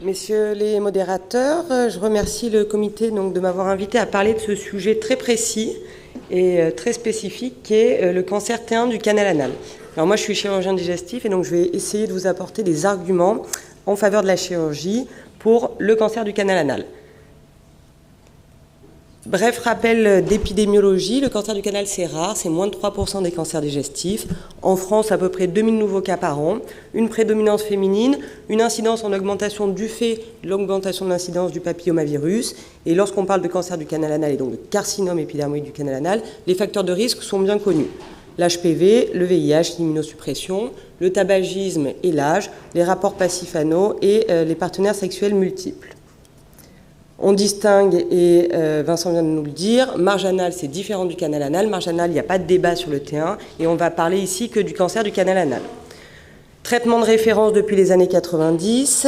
Messieurs les modérateurs, je remercie le comité de m'avoir invité à parler de ce sujet très précis et très spécifique qui est le cancer T1 du canal anal. Alors moi je suis chirurgien digestif et donc je vais essayer de vous apporter des arguments en faveur de la chirurgie pour le cancer du canal anal. Bref rappel d'épidémiologie, le cancer du canal c'est rare, c'est moins de 3% des cancers digestifs. En France, à peu près 2000 nouveaux cas par an, une prédominance féminine, une incidence en augmentation du fait de l'augmentation de l'incidence du papillomavirus. Et lorsqu'on parle de cancer du canal anal et donc de carcinome épidermoïde du canal anal, les facteurs de risque sont bien connus. L'HPV, le VIH, l'immunosuppression, le tabagisme et l'âge, les rapports passifs anaux et les partenaires sexuels multiples. On distingue, et Vincent vient de nous le dire, marge anale c'est différent du canal anal. Marge anale, il n'y a pas de débat sur le T1 et on va parler ici que du cancer du canal anal. Traitement de référence depuis les années 90,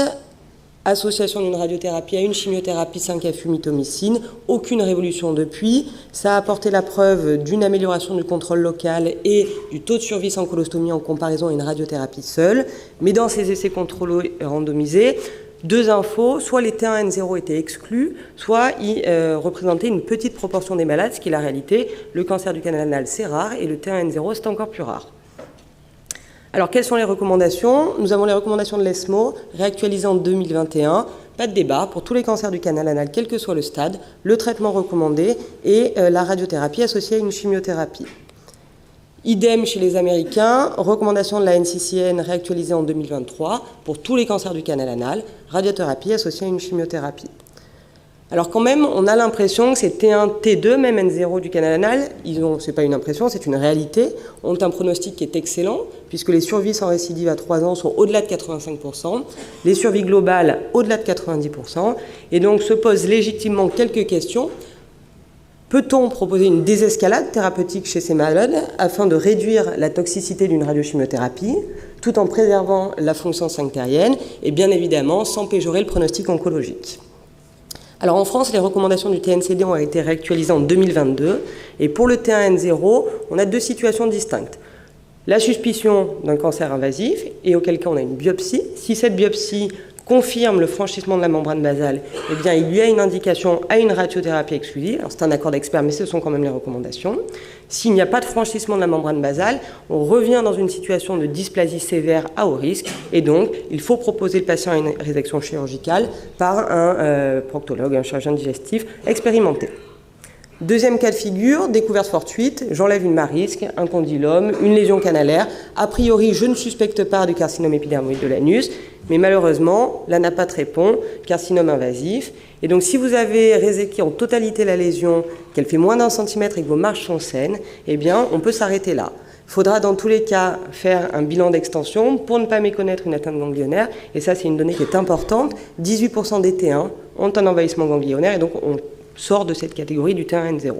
association d'une radiothérapie à une chimiothérapie 5-FU-mitomycine, aucune révolution depuis. Ça a apporté la preuve d'une amélioration du contrôle local et du taux de survie sans colostomie en comparaison à une radiothérapie seule. Mais dans ces essais contrôlés randomisés, deux infos, soit les T1N0 étaient exclus, soit ils représentaient une petite proportion des malades, ce qui est la réalité. Le cancer du canal anal, c'est rare, et le T1N0, c'est encore plus rare. Alors, quelles sont les recommandations? Nous avons les recommandations de l'ESMO, réactualisées en 2021. Pas de débat, pour tous les cancers du canal anal, quel que soit le stade, le traitement recommandé et la radiothérapie associée à une chimiothérapie. Idem chez les Américains, recommandation de la NCCN réactualisée en 2023 pour tous les cancers du canal anal, radiothérapie associée à une chimiothérapie. Alors quand même, on a l'impression que ces T1, T2, même N0 du canal anal, ce n'est pas une impression, c'est une réalité, ont un pronostic qui est excellent, puisque les survies sans récidive à 3 ans sont au-delà de 85%, les survies globales au-delà de 90%, et donc se posent légitimement quelques questions. Peut-on proposer une désescalade thérapeutique chez ces malades afin de réduire la toxicité d'une radiochimiothérapie tout en préservant la fonction sphinctérienne et bien évidemment sans péjorer le pronostic oncologique? Alors en France, les recommandations du TNCD ont été réactualisées en 2022 et pour le T1N0, on a deux situations distinctes. La suspicion d'un cancer invasif et auquel cas on a une biopsie. Si cette biopsie confirme le franchissement de la membrane basale, eh bien, il y a une indication à une radiothérapie exclusive. Alors, c'est un accord d'experts, mais ce sont quand même les recommandations. S'il n'y a pas de franchissement de la membrane basale, on revient dans une situation de dysplasie sévère à haut risque. Et donc, il faut proposer le patient à une résection chirurgicale par un proctologue, un chirurgien digestif expérimenté. Deuxième cas de figure, découverte fortuite, j'enlève une marisque, un condylome, une lésion canalaire. A priori, je ne suspecte pas du carcinome épidermoïde de l'anus, mais malheureusement, la NAPAT répond, carcinome invasif. Et donc, si vous avez réséqué en totalité la lésion, qu'elle fait moins d'1 centimètre et que vos marges sont saines, eh bien, on peut s'arrêter là. Il faudra dans tous les cas faire un bilan d'extension pour ne pas méconnaître une atteinte ganglionnaire. Et ça, c'est une donnée qui est importante. 18% des T1 ont un envahissement ganglionnaire et donc on sort de cette catégorie du T1N0.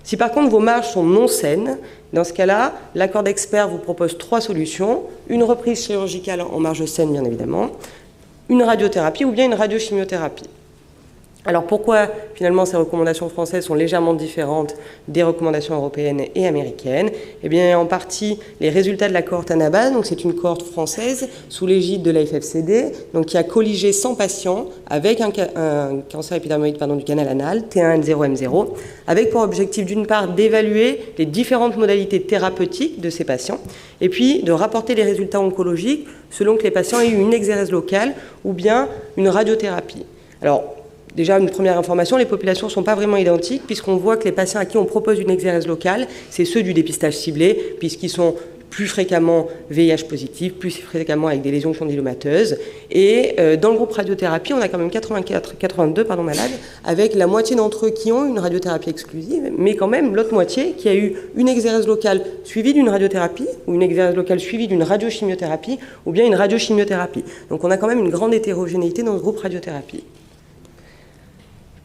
Si par contre vos marges sont non saines, dans ce cas-là, l'accord d'experts vous propose 3 solutions. Une reprise chirurgicale en marge saine, bien évidemment, une radiothérapie ou bien une radiochimiothérapie. Alors pourquoi finalement ces recommandations françaises sont légèrement différentes des recommandations européennes et américaines? Eh bien en partie les résultats de la cohorte ANABAS, donc c'est une cohorte française sous l'égide de la FFCD, donc qui a colligé 100 patients avec un cancer épidermoïde du canal anal, T1N0M0, avec pour objectif d'une part d'évaluer les différentes modalités thérapeutiques de ces patients et puis de rapporter les résultats oncologiques selon que les patients aient eu une exérèse locale ou bien une radiothérapie. Alors, déjà, une première information, les populations ne sont pas vraiment identiques puisqu'on voit que les patients à qui on propose une exérèse locale, c'est ceux du dépistage ciblé puisqu'ils sont plus fréquemment VIH positifs, plus fréquemment avec des lésions condylomateuses. Et dans le groupe radiothérapie, on a quand même 82 malades, avec la moitié d'entre eux qui ont une radiothérapie exclusive, mais quand même l'autre moitié qui a eu une exérèse locale suivie d'une radiothérapie, ou une exérèse locale suivie d'une radiochimiothérapie, ou bien une radiochimiothérapie. Donc on a quand même une grande hétérogénéité dans ce groupe radiothérapie.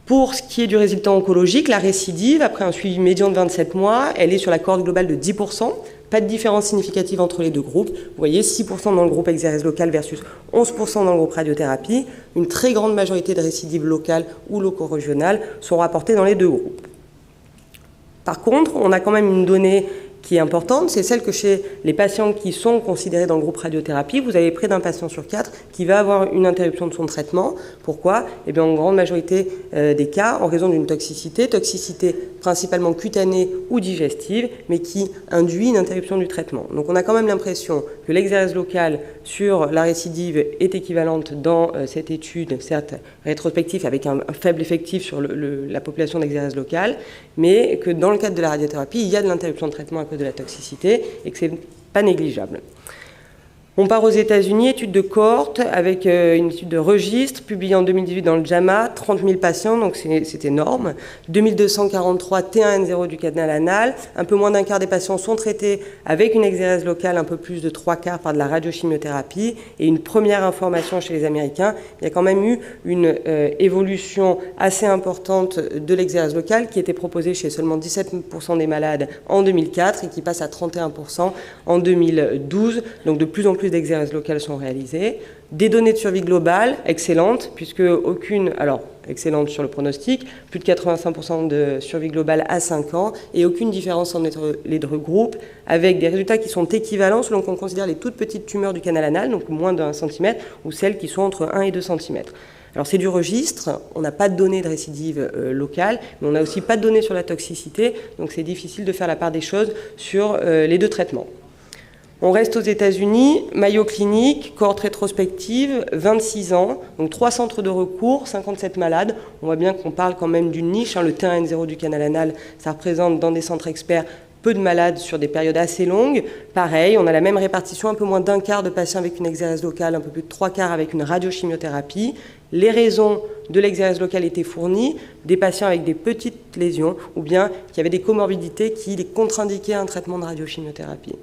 Pour ce qui est du résultat oncologique, la récidive, après un suivi médian de 27 mois, elle est sur la cohorte globale de 10%. Pas de différence significative entre les deux groupes. Vous voyez, 6% dans le groupe exérèse locale versus 11% dans le groupe radiothérapie. Une très grande majorité de récidives locales ou loco-régionales sont rapportées dans les deux groupes. Par contre, on a quand même une donnée qui est importante, c'est celle que chez les patients qui sont considérés dans le groupe radiothérapie, vous avez près d'un patient sur 4 qui va avoir une interruption de son traitement. Pourquoi? Eh bien, en grande majorité des cas, en raison d'une toxicité principalement cutanée ou digestive, mais qui induit une interruption du traitement. Donc on a quand même l'impression que l'exérèse locale sur la récidive est équivalente dans cette étude, certes rétrospective, avec un faible effectif sur la population d'exérèse locale, mais que dans le cadre de la radiothérapie, il y a de l'interruption de traitement à cause de la toxicité et que ce n'est pas négligeable. On part aux États-Unis, étude de cohorte avec une étude de registre publiée en 2018 dans le JAMA, 30 000 patients, donc c'est énorme. 2243 T1N0 du canal anal, un peu moins d'un quart des patients sont traités avec une exérèse locale, un peu plus de 3/4 par de la radiochimiothérapie. Et une première information chez les Américains, il y a quand même eu une évolution assez importante de l'exérèse locale qui était proposée chez seulement 17% des malades en 2004 et qui passe à 31% en 2012, donc de plus en plus d'exérèses locales sont réalisées. Des données de survie globale excellentes, puisque excellente sur le pronostic, plus de 85% de survie globale à 5 ans, et aucune différence entre les deux groupes, avec des résultats qui sont équivalents selon qu'on considère les toutes petites tumeurs du canal anal, donc moins de 1 cm, ou celles qui sont entre 1 et 2 cm. Alors c'est du registre, on n'a pas de données de récidive locale, mais on n'a aussi pas de données sur la toxicité, donc c'est difficile de faire la part des choses sur les deux traitements. On reste aux États-Unis, Mayo Clinic, cohorte rétrospective, 26 ans, donc 3 centres de recours, 57 malades. On voit bien qu'on parle quand même d'une niche, le T1N0 du canal anal, ça représente dans des centres experts peu de malades sur des périodes assez longues. Pareil, on a la même répartition, un peu moins d'un quart de patients avec une exérèse locale, un peu plus de 3/4 avec une radiochimiothérapie. Les raisons de l'exérèse locale étaient fournies, des patients avec des petites lésions ou bien qui avaient des comorbidités qui les contre-indiquaient à un traitement de radiochimiothérapie.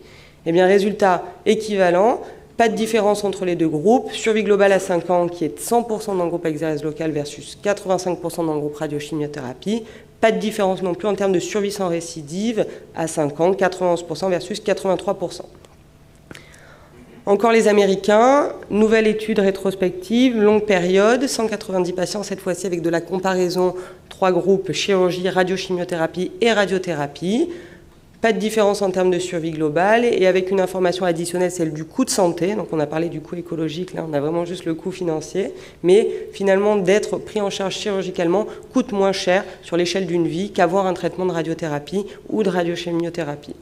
Eh bien, résultat équivalent, pas de différence entre les deux groupes. Survie globale à 5 ans qui est 100% dans le groupe exérèse locale versus 85% dans le groupe radiochimiothérapie. Pas de différence non plus en termes de survie sans récidive à 5 ans, 91% versus 83%. Encore les Américains, nouvelle étude rétrospective, longue période, 190 patients cette fois-ci avec de la comparaison, 3 groupes, chirurgie, radiochimiothérapie et radiothérapie. Pas de différence en termes de survie globale et avec une information additionnelle, celle du coût de santé. Donc on a parlé du coût écologique, là on a vraiment juste le coût financier. Mais finalement, d'être pris en charge chirurgicalement coûte moins cher sur l'échelle d'une vie qu'avoir un traitement de radiothérapie ou de radiochimiothérapie.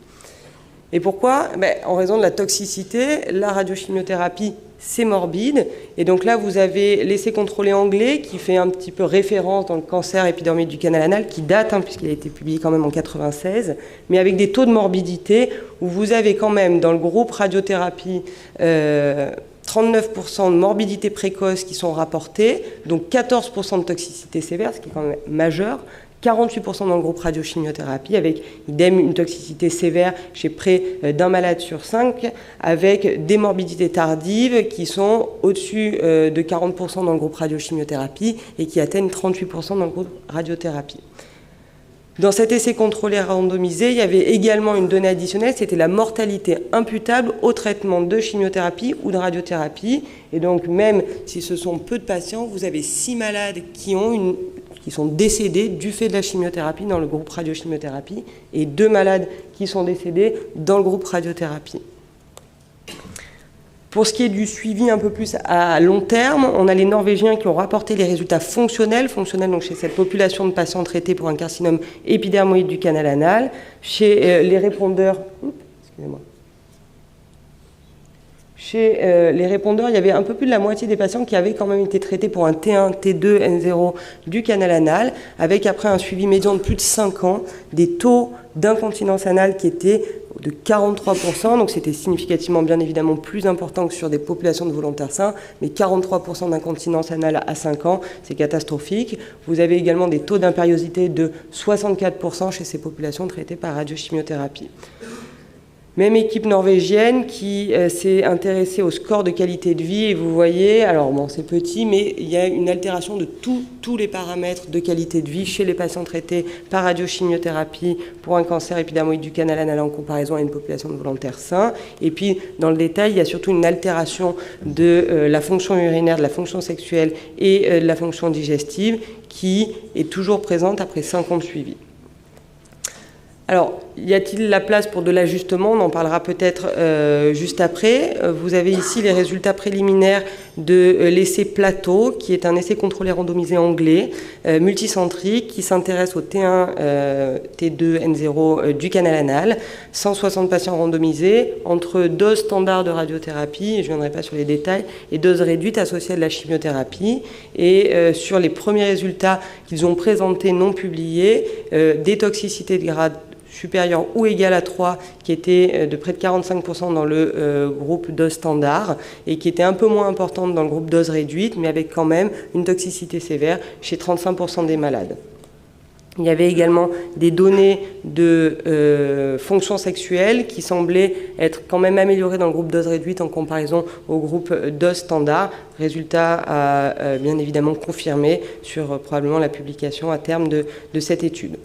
Et pourquoi? En raison de la toxicité, la radiochimiothérapie, c'est morbide. Et donc là, vous avez l'essai contrôlé anglais qui fait un petit peu référence dans le cancer épidermoïde du canal anal, qui date, puisqu'il a été publié quand même en 1996, mais avec des taux de morbidité où vous avez quand même dans le groupe radiothérapie 39% de morbidité précoce qui sont rapportés, donc 14% de toxicité sévère, ce qui est quand même majeur. 48% dans le groupe radiochimiothérapie, avec idem une toxicité sévère chez près d'un malade sur 5, avec des morbidités tardives qui sont au-dessus de 40% dans le groupe radiochimiothérapie et qui atteignent 38% dans le groupe radiothérapie. Dans cet essai contrôlé randomisé, il y avait également une donnée additionnelle, c'était la mortalité imputable au traitement de chimiothérapie ou de radiothérapie. Et donc même si ce sont peu de patients, vous avez 6 malades qui sont décédés du fait de la chimiothérapie dans le groupe radiochimiothérapie et 2 malades qui sont décédés dans le groupe radiothérapie. Pour ce qui est du suivi un peu plus à long terme, on a les Norvégiens qui ont rapporté les résultats fonctionnels donc chez cette population de patients traités pour un carcinome épidermoïde du canal anal, chez les répondeurs. Chez les répondeurs, il y avait un peu plus de la moitié des patients qui avaient quand même été traités pour un T1, T2, N0 du canal anal, avec après un suivi médian de plus de 5 ans, des taux d'incontinence anale qui étaient de 43%, donc c'était significativement bien évidemment plus important que sur des populations de volontaires sains, mais 43% d'incontinence anale à 5 ans, c'est catastrophique. Vous avez également des taux d'impériosité de 64% chez ces populations traitées par radiochimiothérapie. Même équipe norvégienne qui s'est intéressée au score de qualité de vie et vous voyez, alors bon c'est petit mais il y a une altération de tous les paramètres de qualité de vie chez les patients traités par radiochimiothérapie pour un cancer épidermoïde du canal anal en comparaison à une population de volontaires sains. Et puis dans le détail, il y a surtout une altération de la fonction urinaire, de la fonction sexuelle et de la fonction digestive qui est toujours présente après 5 ans de suivi. Alors, y a-t-il la place pour de l'ajustement? On en parlera peut-être juste après. Vous avez ici les résultats préliminaires de l'essai Plateau, qui est un essai contrôlé randomisé anglais, multicentrique, qui s'intéresse au T1, T2, N0 du canal anal. 160 patients randomisés entre doses standard de radiothérapie, et je ne viendrai pas sur les détails, et doses réduites associées à de la chimiothérapie. Et sur les premiers résultats qu'ils ont présentés non publiés, des toxicités de grade supérieur ou égal à 3, qui était de près de 45% dans le groupe dose standard, et qui était un peu moins importante dans le groupe dose réduite, mais avec quand même une toxicité sévère chez 35% des malades. Il y avait également des données de fonction sexuelle qui semblaient être quand même améliorées dans le groupe dose réduite en comparaison au groupe dose standard. Résultat à bien évidemment confirmé sur probablement la publication à terme de cette étude.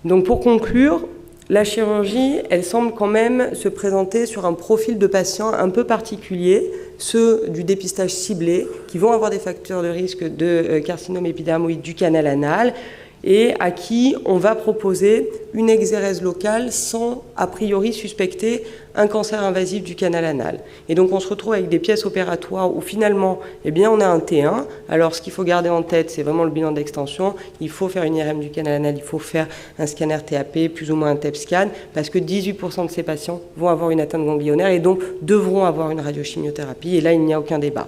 Donc pour conclure, la chirurgie, elle semble quand même se présenter sur un profil de patients un peu particulier, ceux du dépistage ciblé, qui vont avoir des facteurs de risque de carcinome épidermoïde du canal anal, et à qui on va proposer une exérèse locale sans a priori suspecter un cancer invasif du canal anal. Et donc on se retrouve avec des pièces opératoires où finalement, eh bien, on a un T1. Alors ce qu'il faut garder en tête, c'est vraiment le bilan d'extension. Il faut faire une IRM du canal anal, il faut faire un scanner TAP, plus ou moins un TEP scan, parce que 18% de ces patients vont avoir une atteinte ganglionnaire et donc devront avoir une radiochimiothérapie. Et là, il n'y a aucun débat.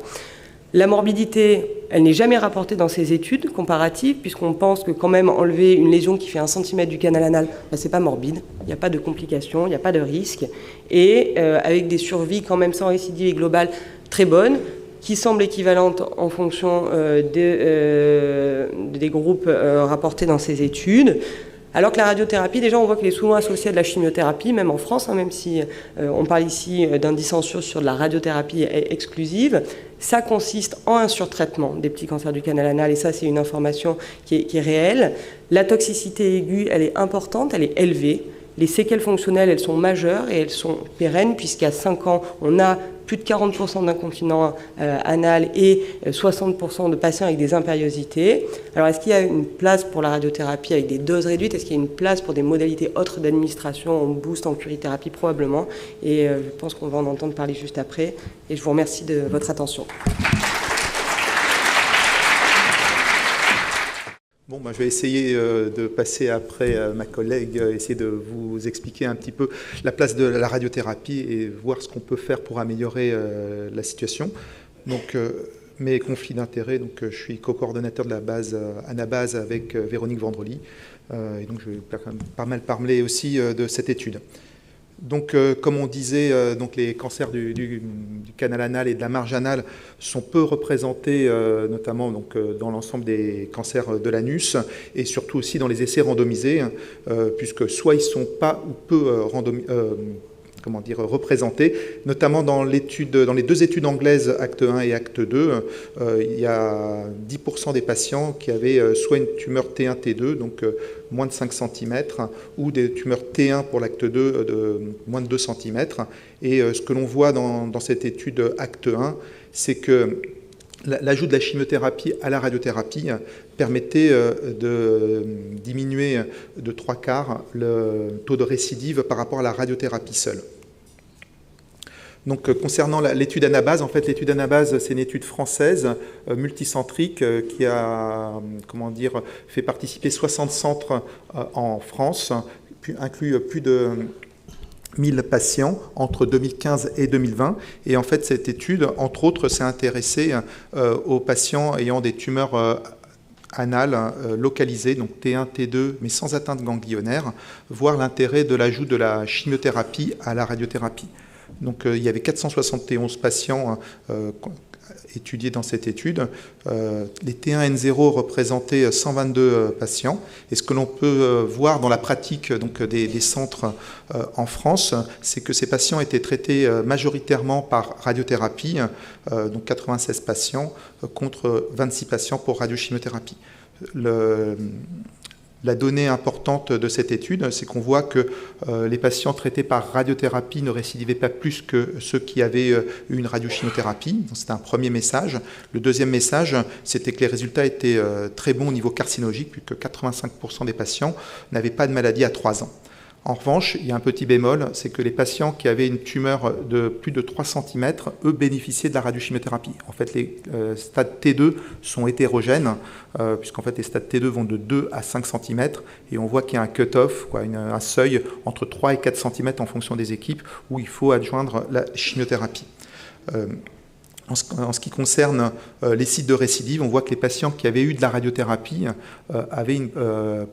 La morbidité, elle n'est jamais rapportée dans ces études comparatives, puisqu'on pense que quand même enlever une lésion qui fait 1 cm du canal anal, ben, c'est pas morbide, il n'y a pas de complications, il n'y a pas de risque, et avec des survies quand même sans récidive et globale très bonnes, qui semblent équivalentes en fonction des groupes rapportés dans ces études. Alors que la radiothérapie, déjà, on voit qu'elle est souvent associée à de la chimiothérapie, même en France, hein, même si on parle ici d'un dissensus sur de la radiothérapie exclusive. Ça consiste en un surtraitement des petits cancers du canal anal, et ça, c'est une information qui est réelle. La toxicité aiguë, elle est importante, elle est élevée. Les séquelles fonctionnelles, elles sont majeures et elles sont pérennes, puisqu'à 5 ans, on a plus de 40% d'incontinence anal et 60% de patients avec des impériosités. Alors, est-ce qu'il y a une place pour la radiothérapie avec des doses réduites? Est-ce qu'il y a une place pour des modalités autres d'administration, en boost, en curithérapie? Probablement. Et je pense qu'on va en entendre parler juste après. Et je vous remercie de votre attention. Bon, je vais essayer de passer après ma collègue, essayer de vous expliquer un petit peu la place de la radiothérapie et voir ce qu'on peut faire pour améliorer la situation. Donc, mes conflits d'intérêts, donc je suis co-coordonnateur de la base Anabase avec Véronique Vendrely, et donc je vais pas mal parler aussi de cette étude. Donc, comme on disait, donc les cancers du canal anal et de la marge anale sont peu représentés, notamment donc, dans l'ensemble des cancers de l'anus, et surtout aussi dans les essais randomisés, puisque soit ils ne sont pas ou peu représentés, notamment dans les 2 études anglaises, acte 1 et acte 2, il y a 10% des patients qui avaient soit une tumeur T1, T2, donc moins de 5 cm, ou des tumeurs T1 pour l'acte 2 de moins de 2 cm. Et ce que l'on voit dans cette étude acte 1, c'est que l'ajout de la chimiothérapie à la radiothérapie permettait de diminuer de 3/4 le taux de récidive par rapport à la radiothérapie seule. Donc, concernant l'étude Anabase, en fait, l'étude Anabase, c'est une étude française multicentrique qui a, fait participer 60 centres en France, inclut plus de 1000 patients entre 2015 et 2020. Et en fait, cette étude, entre autres, s'est intéressée aux patients ayant des tumeurs anales localisées, donc T1, T2, mais sans atteinte ganglionnaire, voir l'intérêt de l'ajout de la chimiothérapie à la radiothérapie. Donc, il y avait 471 patients étudiés dans cette étude. Les T1N0 représentaient 122 patients. Et ce que l'on peut voir dans la pratique donc, des centres en France, c'est que ces patients étaient traités majoritairement par radiothérapie, donc 96 patients contre 26 patients pour radiochimiothérapie. La donnée importante de cette étude, c'est qu'on voit que les patients traités par radiothérapie ne récidivaient pas plus que ceux qui avaient eu une radiochimiothérapie. C'était un premier message. Le deuxième message, c'était que les résultats étaient très bons au niveau carcinologique, puisque 85% des patients n'avaient pas de maladie à 3 ans. En revanche, il y a un petit bémol, c'est que les patients qui avaient une tumeur de plus de 3 cm, eux, bénéficiaient de la radiochimiothérapie. En fait, les stades T2 sont hétérogènes, puisqu'en fait, les stades T2 vont de 2 à 5 cm, et on voit qu'il y a un cut-off, un seuil entre 3 et 4 cm en fonction des équipes, où il faut adjoindre la chimiothérapie. En ce qui concerne les sites de récidive, on voit que les patients qui avaient eu de la radiothérapie avaient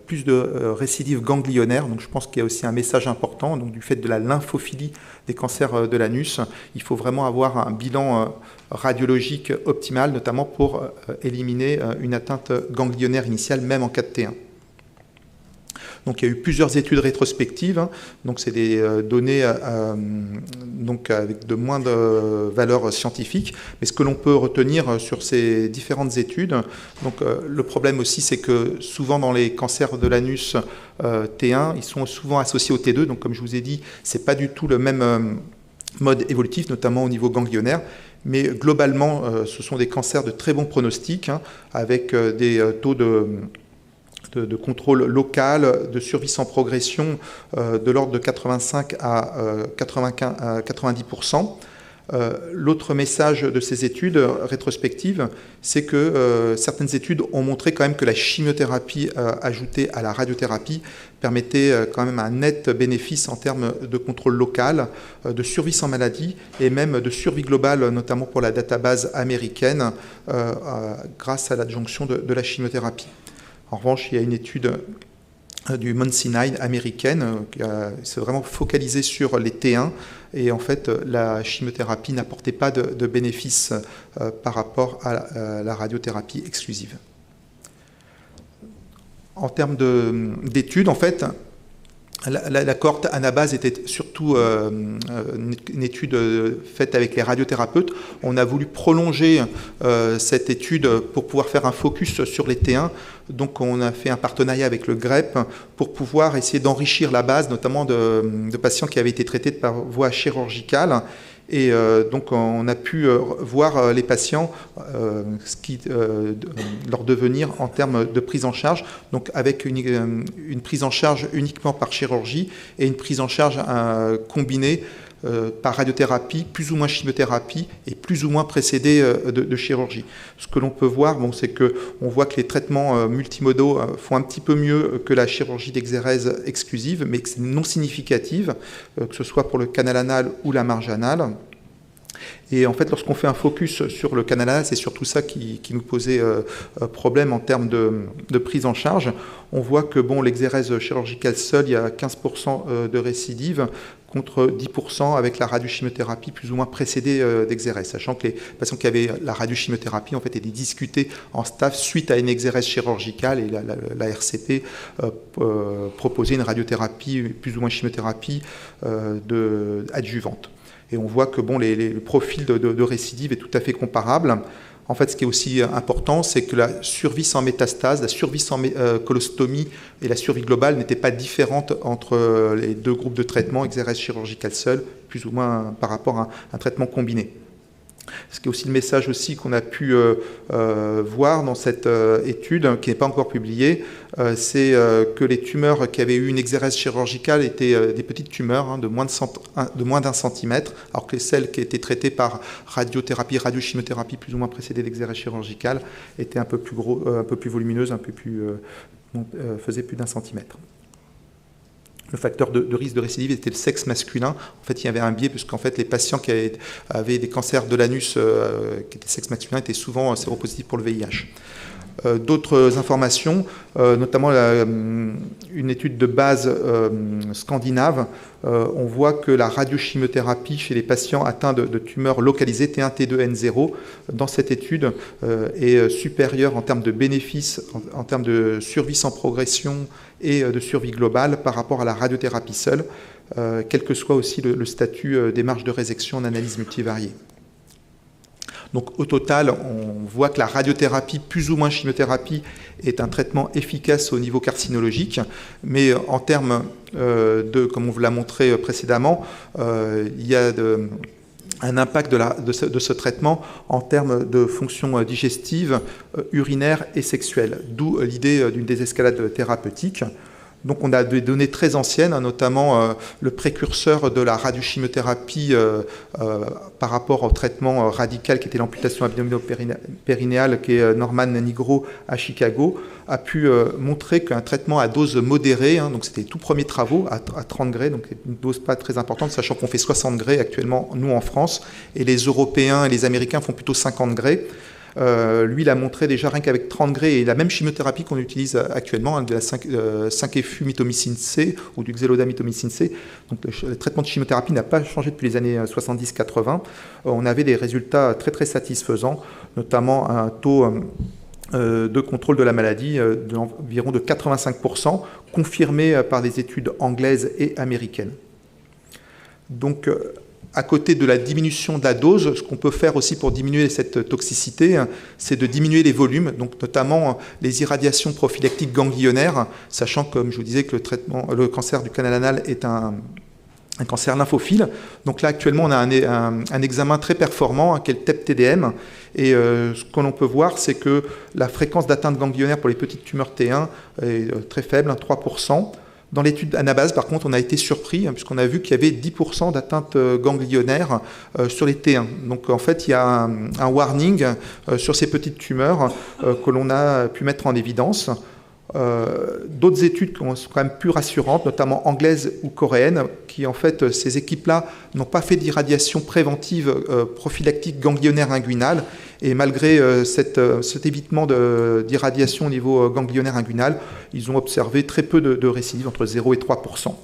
plus de récidives ganglionnaires. Donc je pense qu'il y a aussi un message important. Donc du fait de la lymphophilie des cancers de l'anus, il faut vraiment avoir un bilan radiologique optimal, notamment pour éliminer une atteinte ganglionnaire initiale, même en cas de T1. Donc il y a eu plusieurs études rétrospectives, donc c'est des données donc avec de moindres valeurs scientifiques, mais ce que l'on peut retenir sur ces différentes études, donc le problème aussi c'est que souvent dans les cancers de l'anus T1, ils sont souvent associés au T2, donc comme je vous ai dit, c'est pas du tout le même mode évolutif, notamment au niveau ganglionnaire. Mais globalement, ce sont des cancers de très bon pronostic, avec des taux de contrôle local, de survie sans progression de l'ordre de 85 à 90%. L'autre message de ces études rétrospectives, c'est que certaines études ont montré quand même que la chimiothérapie ajoutée à la radiothérapie permettait quand même un net bénéfice en termes de contrôle local, de survie sans maladie et même de survie globale, notamment pour la database américaine, grâce à l'adjonction de la chimiothérapie. En revanche, il y a une étude du Mount Sinai américaine qui s'est vraiment focalisée sur les T1 et en fait la chimiothérapie n'apportait pas de bénéfices par rapport à la radiothérapie exclusive. En termes d'études, en fait, la cohorte anabase était surtout une étude faite avec les radiothérapeutes. On a voulu prolonger cette étude pour pouvoir faire un focus sur les T1. Donc on a fait un partenariat avec le GREP pour pouvoir essayer d'enrichir la base, notamment de patients qui avaient été traités par voie chirurgicale. Et donc on a pu voir les patients, leur devenir en termes de prise en charge, donc avec une prise en charge uniquement par chirurgie et une prise en charge combinée par radiothérapie, plus ou moins chimiothérapie et plus ou moins précédée de chirurgie. Ce que l'on peut voir, c'est qu'on voit que les traitements multimodaux font un petit peu mieux que la chirurgie d'exérèse exclusive, mais que c'est non significative, que ce soit pour le canal anal ou la marge anale. Et en fait, lorsqu'on fait un focus sur le canal anal, c'est surtout ça qui nous posait problème en termes de prise en charge. On voit que l'exérèse chirurgicale seule, il y a 15% de récidive, contre 10% avec la radiochimiothérapie plus ou moins précédée d'exérèse, sachant que les patients qui avaient la radiochimiothérapie en fait étaient discutés en staff suite à une exérèse chirurgicale et la RCP proposait une radiothérapie plus ou moins chimiothérapie adjuvante. Et on voit que le profil de récidive est tout à fait comparable. En fait, ce qui est aussi important, c'est que la survie sans métastase, la survie sans colostomie et la survie globale n'étaient pas différentes entre les deux groupes de traitement, exérèse chirurgicale seule, plus ou moins par rapport à un traitement combiné. Ce qui est aussi le message aussi qu'on a pu voir dans cette étude, qui n'est pas encore publiée, c'est que les tumeurs qui avaient eu une exérèse chirurgicale étaient des petites tumeurs de moins d'1 centimètre, alors que celles qui étaient traitées par radiothérapie, radiochimiothérapie plus ou moins précédée d'exérèse chirurgicale étaient un peu plus gros, un peu plus volumineuses, faisaient plus d'1 centimètre. Le facteur de risque de récidive était le sexe masculin. En fait, il y avait un biais, puisqu'en fait, les patients qui avaient des cancers de l'anus qui étaient sexe masculin étaient souvent séropositifs pour le VIH. D'autres informations, notamment une étude de base scandinave, on voit que la radiochimiothérapie chez les patients atteints de tumeurs localisées T1, T2, N0 dans cette étude est supérieure en termes de bénéfices, en termes de survie sans progression et de survie globale par rapport à la radiothérapie seule, quel que soit aussi le statut des marges de résection en analyse multivariée. Donc au total, on voit que la radiothérapie, plus ou moins chimiothérapie, est un traitement efficace au niveau carcinologique, mais en termes comme on vous l'a montré précédemment, il y a un impact de ce traitement en termes de fonction digestive, urinaire et sexuelle, d'où l'idée d'une désescalade thérapeutique. Donc on a des données très anciennes, notamment le précurseur de la radiochimiothérapie par rapport au traitement radical qui était l'amputation abdominopérinéale, qui est Norman Nigro à Chicago, a pu montrer qu'un traitement à dose modérée, donc c'était les tout premiers travaux à 30 degrés, donc une dose pas très importante, sachant qu'on fait 60 degrés actuellement, nous en France, et les Européens et les Américains font plutôt 50 degrés. Lui, il a montré déjà rien qu'avec 30 degrés et la même chimiothérapie qu'on utilise actuellement, de la 5-FU-mitomycine C ou du xélodamitomycine C. Donc le traitement de chimiothérapie n'a pas changé depuis les années 70-80. On avait des résultats très très satisfaisants, notamment un taux de contrôle de la maladie d'environ de 85%, confirmé par des études anglaises et américaines. Donc, à côté de la diminution de la dose, ce qu'on peut faire aussi pour diminuer cette toxicité, c'est de diminuer les volumes, donc notamment les irradiations prophylactiques ganglionnaires, sachant, comme je vous disais, que le cancer du canal anal est un cancer lymphophile. Donc là, actuellement, on a un examen très performant, qui est le TEP-TDM. Et ce que l'on peut voir, c'est que la fréquence d'atteinte ganglionnaire pour les petites tumeurs T1 est très faible, 3%. Dans l'étude Anabase, par contre, on a été surpris, puisqu'on a vu qu'il y avait 10% d'atteinte ganglionnaire sur les T1. Donc, en fait, il y a un warning sur ces petites tumeurs que l'on a pu mettre en évidence. D'autres études sont quand même plus rassurantes, notamment anglaises ou coréennes, qui en fait, ces équipes-là n'ont pas fait d'irradiation préventive prophylactique ganglionnaire inguinale, et malgré cet évitement d'irradiation au niveau ganglionnaire inguinal, ils ont observé très peu de récidives, entre 0 et 3%.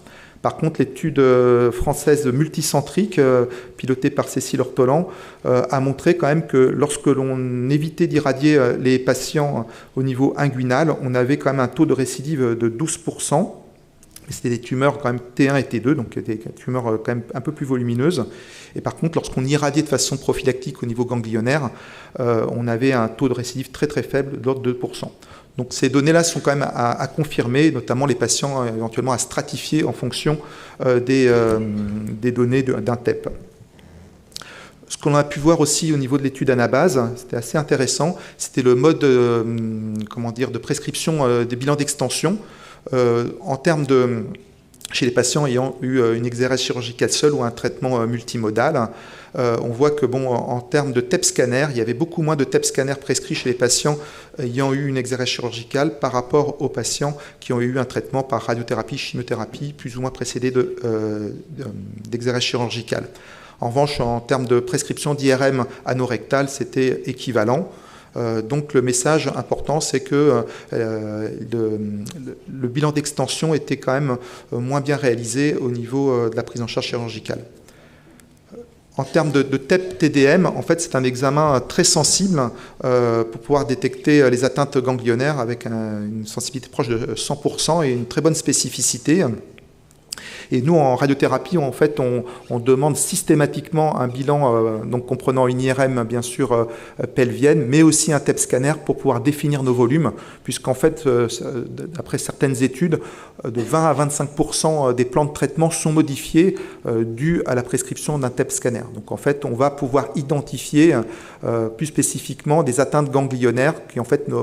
Par contre, l'étude française multicentrique, pilotée par Cécile Ortolan, a montré quand même que lorsque l'on évitait d'irradier les patients au niveau inguinal, on avait quand même un taux de récidive de 12%. C'était des tumeurs quand même T1 et T2, donc des tumeurs quand même un peu plus volumineuses. Et par contre, lorsqu'on irradiait de façon prophylactique au niveau ganglionnaire, on avait un taux de récidive très très faible, de l'ordre de 2%. Donc ces données-là sont quand même à confirmer, notamment les patients éventuellement à stratifier en fonction des données d'un TEP. Ce qu'on a pu voir aussi au niveau de l'étude Anabase, c'était assez intéressant, c'était le mode de prescription des bilans d'extension en termes de... Chez les patients ayant eu une exérèse chirurgicale seule ou un traitement multimodal, on voit que en termes de TEP scanner, il y avait beaucoup moins de TEP scanner prescrits chez les patients ayant eu une exérèse chirurgicale par rapport aux patients qui ont eu un traitement par radiothérapie, chimiothérapie, plus ou moins précédé d'exérèse chirurgicale. En revanche, en termes de prescription d'IRM anorectal, c'était équivalent. Donc le message important, c'est que le bilan d'extension était quand même moins bien réalisé au niveau de la prise en charge chirurgicale. En termes de TEP-TDM, en fait, c'est un examen très sensible pour pouvoir détecter les atteintes ganglionnaires avec une sensibilité proche de 100% et une très bonne spécificité. Et nous, en radiothérapie, en fait, on demande systématiquement un bilan, donc comprenant une IRM, bien sûr, pelvienne, mais aussi un TEP scanner pour pouvoir définir nos volumes, puisqu'en fait, d'après certaines études, de 20 à 25% des plans de traitement sont modifiés dus à la prescription d'un TEP scanner. Donc, en fait, on va pouvoir identifier plus spécifiquement des atteintes ganglionnaires qui, en fait, ne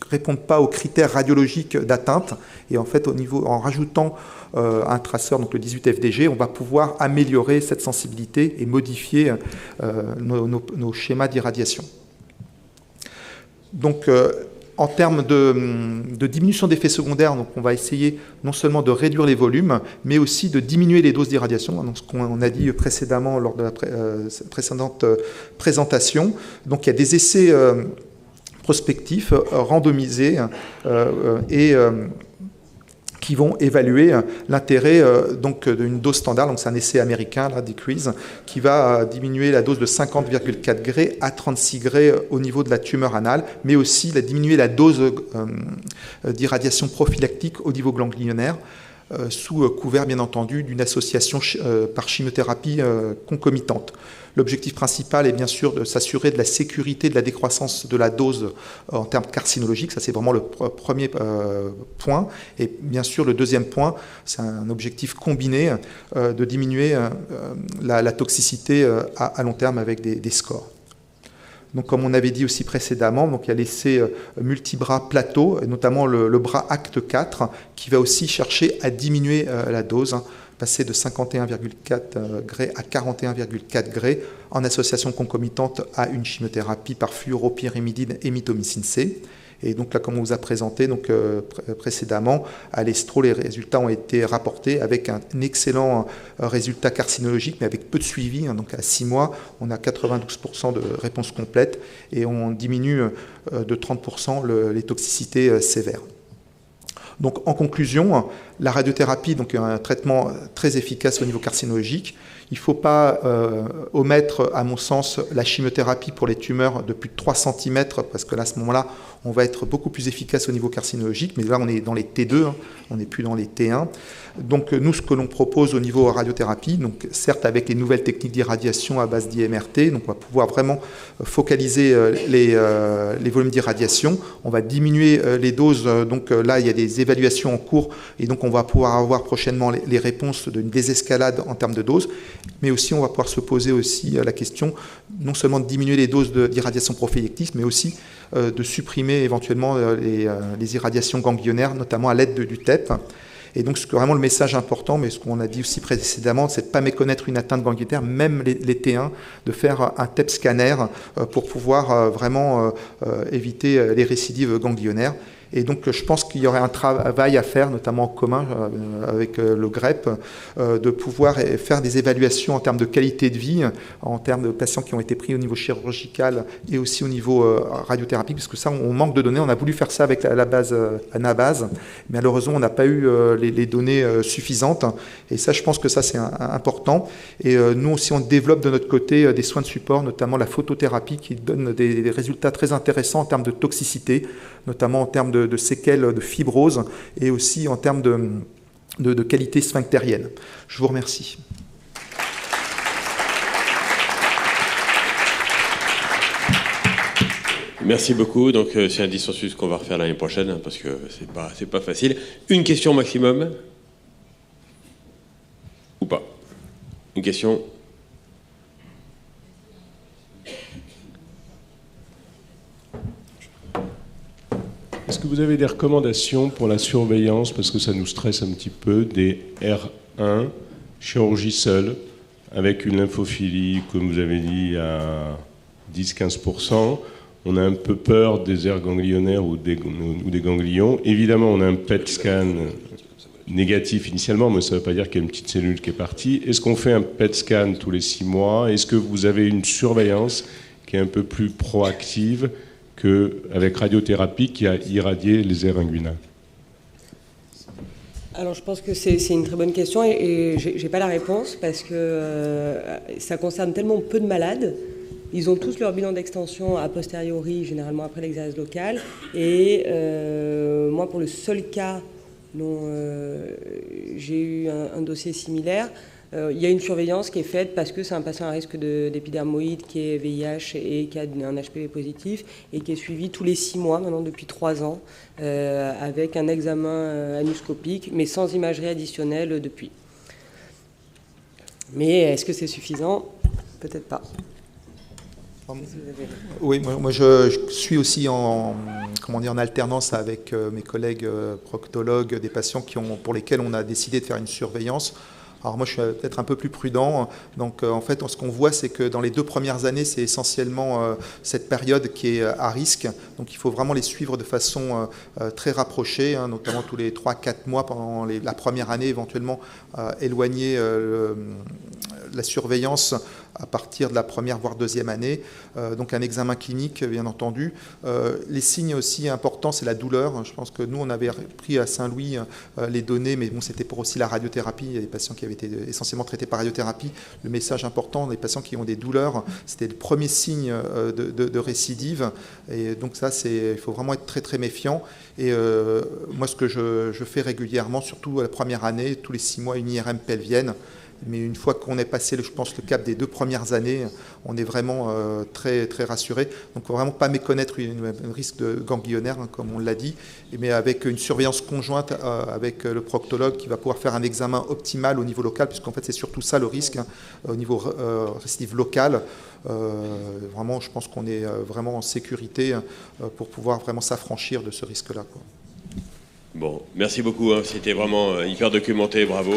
répondent pas aux critères radiologiques d'atteinte. Et en fait, en rajoutant un traceur, donc le 18FDG, on va pouvoir améliorer cette sensibilité et modifier nos schémas d'irradiation. Donc, en termes de diminution d'effets secondaires, donc on va essayer non seulement de réduire les volumes, mais aussi de diminuer les doses d'irradiation, donc ce qu'on a dit précédemment lors de la précédente présentation. Donc, il y a des essais prospectifs, randomisés et qui vont évaluer l'intérêt d'une dose standard, donc c'est un essai américain, la Decrease, qui va diminuer la dose de 50,4 degrés à 36 degrés au niveau de la tumeur anale, mais aussi diminuer la dose d'irradiation prophylactique au niveau ganglionnaire, sous couvert bien entendu d'une association par chimiothérapie concomitante. L'objectif principal est bien sûr de s'assurer de la sécurité de la décroissance de la dose en termes carcinologiques, ça c'est vraiment le premier point. Et bien sûr le deuxième point, c'est un objectif combiné de diminuer la toxicité à long terme avec des scores. Donc, comme on avait dit aussi précédemment, donc, il y a l'essai multibras plateau, notamment le bras acte 4, qui va aussi chercher à diminuer la dose, passer de 51,4 Gray à 41,4 Gray en association concomitante à une chimiothérapie par fluoropyrimidine et mitomycine C. Et donc là, comme on vous a présenté précédemment, à l'Estro, les résultats ont été rapportés avec un excellent résultat carcinologique, mais avec peu de suivi. Donc à 6 mois, on a 92% de réponse complète et on diminue de 30% les toxicités sévères. Donc en conclusion, la radiothérapie donc un traitement très efficace au niveau carcinologique. Il ne faut pas omettre, à mon sens, la chimiothérapie pour les tumeurs de plus de 3 cm, parce que là, à ce moment-là, on va être beaucoup plus efficace au niveau carcinologique, mais là, on est dans les T2, on n'est plus dans les T1. Donc, nous, ce que l'on propose au niveau radiothérapie, donc certes avec les nouvelles techniques d'irradiation à base d'IMRT, donc on va pouvoir vraiment focaliser les volumes d'irradiation, on va diminuer les doses, donc là, il y a des évaluations en cours, et donc on va pouvoir avoir prochainement les réponses d'une désescalade en termes de doses, mais aussi on va pouvoir se poser aussi la question non seulement de diminuer les doses d'irradiation prophylaxis, mais aussi de supprimer éventuellement les irradiations ganglionnaires, notamment à l'aide du TEP. Et donc, c'est vraiment le message important, mais ce qu'on a dit aussi précédemment, c'est de ne pas méconnaître une atteinte ganglionnaire, même les T1, de faire un TEP scanner pour pouvoir vraiment éviter les récidives ganglionnaires. Et donc, je pense qu'il y aurait un travail à faire, notamment en commun avec le GREP, de pouvoir faire des évaluations en termes de qualité de vie, en termes de patients qui ont été pris au niveau chirurgical et aussi au niveau radiothérapie, parce que ça, on manque de données. On a voulu faire ça avec la base Anabase, mais malheureusement, on n'a pas eu les données suffisantes. Et ça, je pense que ça, c'est important. Et nous aussi, on développe de notre côté des soins de support, notamment la photothérapie, qui donne des résultats très intéressants en termes de toxicité, notamment en termes de séquelles de fibrose et aussi en termes de qualité sphinctérienne. Je vous remercie. Merci beaucoup. Donc c'est un dissensus qu'on va refaire l'année prochaine parce que c'est pas facile. Une question maximum ou pas? Une question? Est-ce que vous avez des recommandations pour la surveillance, parce que ça nous stresse un petit peu, des R1, chirurgie seule, avec une lymphophilie, comme vous avez dit, à 10-15%? On a un peu peur des aires ganglionnaires ou des ganglions. Évidemment, on a un PET scan négatif initialement, mais ça ne veut pas dire qu'il y a une petite cellule qui est partie. Est-ce qu'on fait un PET scan tous les 6 mois? Est-ce que vous avez une surveillance qui est un peu plus proactive qu'avec radiothérapie qui a irradié les aires inguinales? Alors je pense que c'est une très bonne question et je n'ai pas la réponse parce que ça concerne tellement peu de malades. Ils ont tous leur bilan d'extension a posteriori, généralement après l'exercice local. Et moi, pour le seul cas dont j'ai eu un dossier similaire, il y a une surveillance qui est faite parce que c'est un patient à risque d'épidermoïde qui est VIH et qui a un HPV positif et qui est suivi tous les 6 mois, maintenant depuis 3 ans, avec un examen anuscopique, mais sans imagerie additionnelle depuis. Mais est-ce que c'est suffisant? Peut-être pas. Oui, moi je suis aussi en alternance avec mes collègues proctologues, des patients pour lesquels on a décidé de faire une surveillance. Alors moi, je suis peut-être un peu plus prudent. Donc, en fait, ce qu'on voit, c'est que dans les 2 premières années, c'est essentiellement cette période qui est à risque. Donc, il faut vraiment les suivre de façon très rapprochée, notamment tous les 3-4 mois pendant la première année, éventuellement éloigner la surveillance à partir de la première voire 2e année. Donc un examen clinique, bien entendu. Les signes aussi importants, c'est la douleur. Je pense que nous, on avait pris à Saint-Louis les données, mais bon, c'était pour aussi la radiothérapie. Il y a des patients qui avaient été essentiellement traités par radiothérapie. Le message important, les patients qui ont des douleurs, c'était le premier signe de récidive. Et donc ça, il faut vraiment être très très méfiant. Et moi, ce que je fais régulièrement, surtout la première année, tous les 6 mois, une IRM pelvienne. Mais une fois qu'on est passé, je pense, le cap des 2 premières années, on est vraiment très, très rassuré. Donc il ne faut vraiment pas méconnaître un risque de ganglionnaire, hein, comme on l'a dit, mais avec une surveillance conjointe avec le proctologue qui va pouvoir faire un examen optimal au niveau local, puisqu'en fait c'est surtout ça le risque, hein, au niveau récidive locale. Vraiment, je pense qu'on est vraiment en sécurité pour pouvoir vraiment s'affranchir de ce risque-là, quoi. Bon, merci beaucoup, hein. C'était vraiment hyper documenté, bravo.